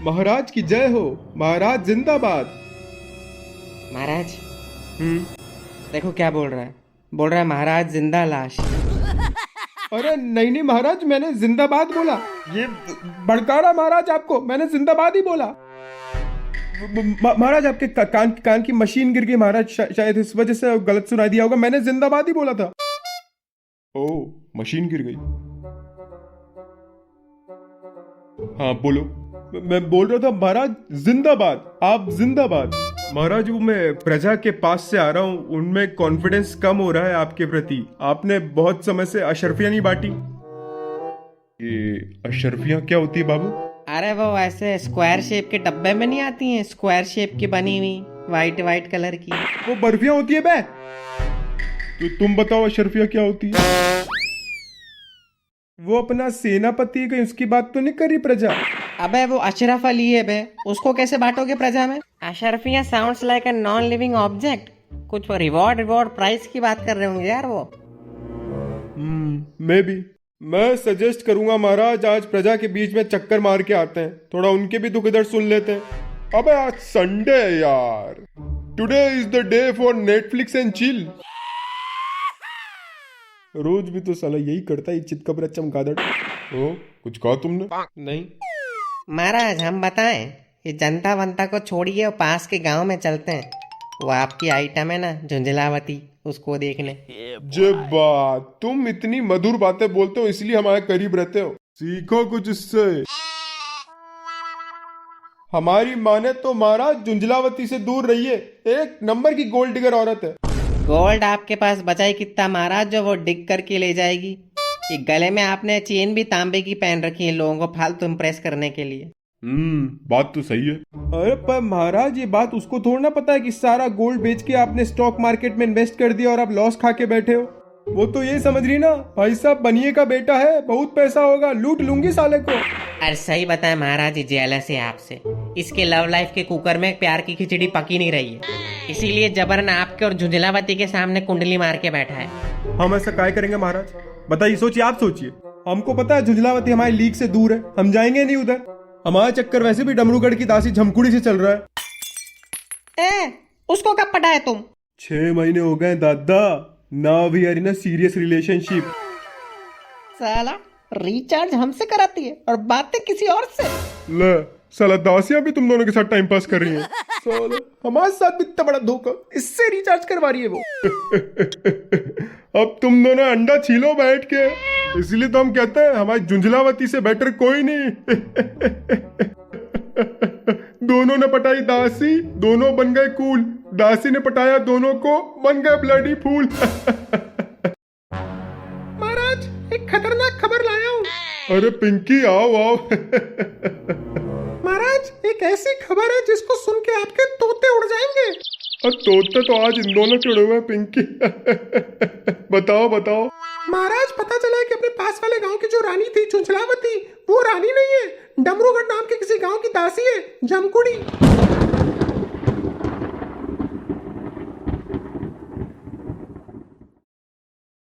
महाराज की जय हो। महाराज जिंदाबाद। महाराज देखो क्या बोल रहा है। बोल रहा है महाराज जिंदा लाश। अरे नहीं नहीं महाराज, मैंने जिंदाबाद बोला। ये भड़का रहा महाराज आपको, मैंने जिंदाबाद ही बोला। महाराज आपके कान की मशीन गिर गई महाराज, शायद इस वजह से गलत सुनाई दिया होगा। मैंने जिंदाबाद ही बोला था। ओ, मशीन गिर गई। हाँ बोलो। मैं बोल रहा था महाराज जिंदाबाद, आप जिंदाबाद। महाराज वो मैं प्रजा के पास से आ रहा हूँ, उनमें कॉन्फिडेंस कम हो रहा है आपके प्रति। आपने बहुत समय से अशर्फियां नहीं बांटी। ये अशर्फियां क्या होती है बाबू? अरे वो ऐसे स्क्वायर शेप के डब्बे में नहीं आती हैं, स्क्वायर शेप की बनी हुई वाइट वाइट कलर की। वो बर्फियां होती है बे। तो तुम बताओ अशर्फिया क्या होती है? वो अपना सेनापति है, कहीं उसकी बात तो नहीं कर रही प्रजा? अबे वो अशरफ अली है बे, उसको कैसे बांटोगे प्रजा में? Ashrafia sounds like a non living object. कुछ रिवॉर्ड प्राइस की बात कर रहे होंगे यार वो। मैं सजेस्ट करूंगा महाराज, आज प्रजा के बीच में चक्कर मार के आते हैं, थोड़ा उनके भी दुख दर्द सुन लेते हैं। अबे आज संडे है यार, today is the day for Netflix and chill. रोज भी तो साला यही करता है चितकबरा चमगादड़। ओ, कुछ कहा तुमने? नहीं महाराज हम बताएं, ये जनता वंता को छोड़िए और पास के गांव में चलते हैं। वो आपकी आइटम है ना झुंझलावती, उसको देखने। जब बात, तुम इतनी मधुर बातें बोलते हो इसलिए हमारे करीब रहते हो। सीखो कुछ इससे। हमारी माने तो महाराज झुंझलावती से दूर रहिए, एक नंबर की गोल्ड डिगर औरत है। गोल्ड आपके पास बचा ही कितना महाराज जो वो डिग करके ले जाएगी। ये गले में आपने चेन भी तांबे की पहन रखी है लोगों को फालतू इम्प्रेस करने के लिए। बात तो सही है। अरे पर महाराज ये बात उसको थोड़ा ना पता है कि सारा गोल्ड बेच के आपने स्टॉक मार्केट में इन्वेस्ट कर दिया और आप लॉस खा के बैठे हो। वो तो ये समझ रही ना, भाई साहब बनिए का बेटा है, बहुत पैसा होगा, लूट लूंगी साले को। अरे सही बताए महाराज, ये जेलस है आपसे। इसके लव लाइफ के कुकर में प्यार की खिचड़ी पकी नहीं रही है, इसीलिए जबरन आपके और झुंझलावती के सामने कुंडली मार के बैठा है। हम ऐसा काय करेंगे महाराज? बताइए, सोचिए, आप सोचिए। हमको पता है झुंझलावती हमारी लीग से दूर है, हम जाएंगे नहीं उधर। हमारा चक्कर वैसे भी डमरूगढ़ की दासी झमकुड़ी से चल रहा है। उसको कब पटाया तुम? 6 महीने हो गए दादा। Now we are in a serious relationship. साला रिचार्ज हमसे कराती है और बातें किसी और से। ले साला, दासियां भी तुम दोनों के साथ टाइम पास कर रही हैं। साला हमारे साथ भी इतना बड़ा धोखा, इससे रिचार्ज करवा रही है वो। अब तुम दोनों अंडा छीलो बैठ के, इसलिए तो हम कहते हैं हमारी झुंझलावती से बेटर कोई नहीं। दोनों ने पटाई दासी, दोनों बन गए कूल। दासी ने पटाया दोनों को, बन गए ब्लडी फूल। महाराज एक खतरनाक खबर लाया हूँ। अरे पिंकी आओ आओ। महाराज एक ऐसी खबर है जिसको सुन के आपके तोते उड़ जाएंगे। और तोते तो आज इन दोनों के उड़े हुए हैं पिंकी। बताओ बताओ। महाराज पता चला है कि अपने पास वाले गांव की जो रानी थी झुंझलावती, वो रानी नहीं है, डमरूगढ़ नाम के किसी गांव की दासी है, जमकुड़ी।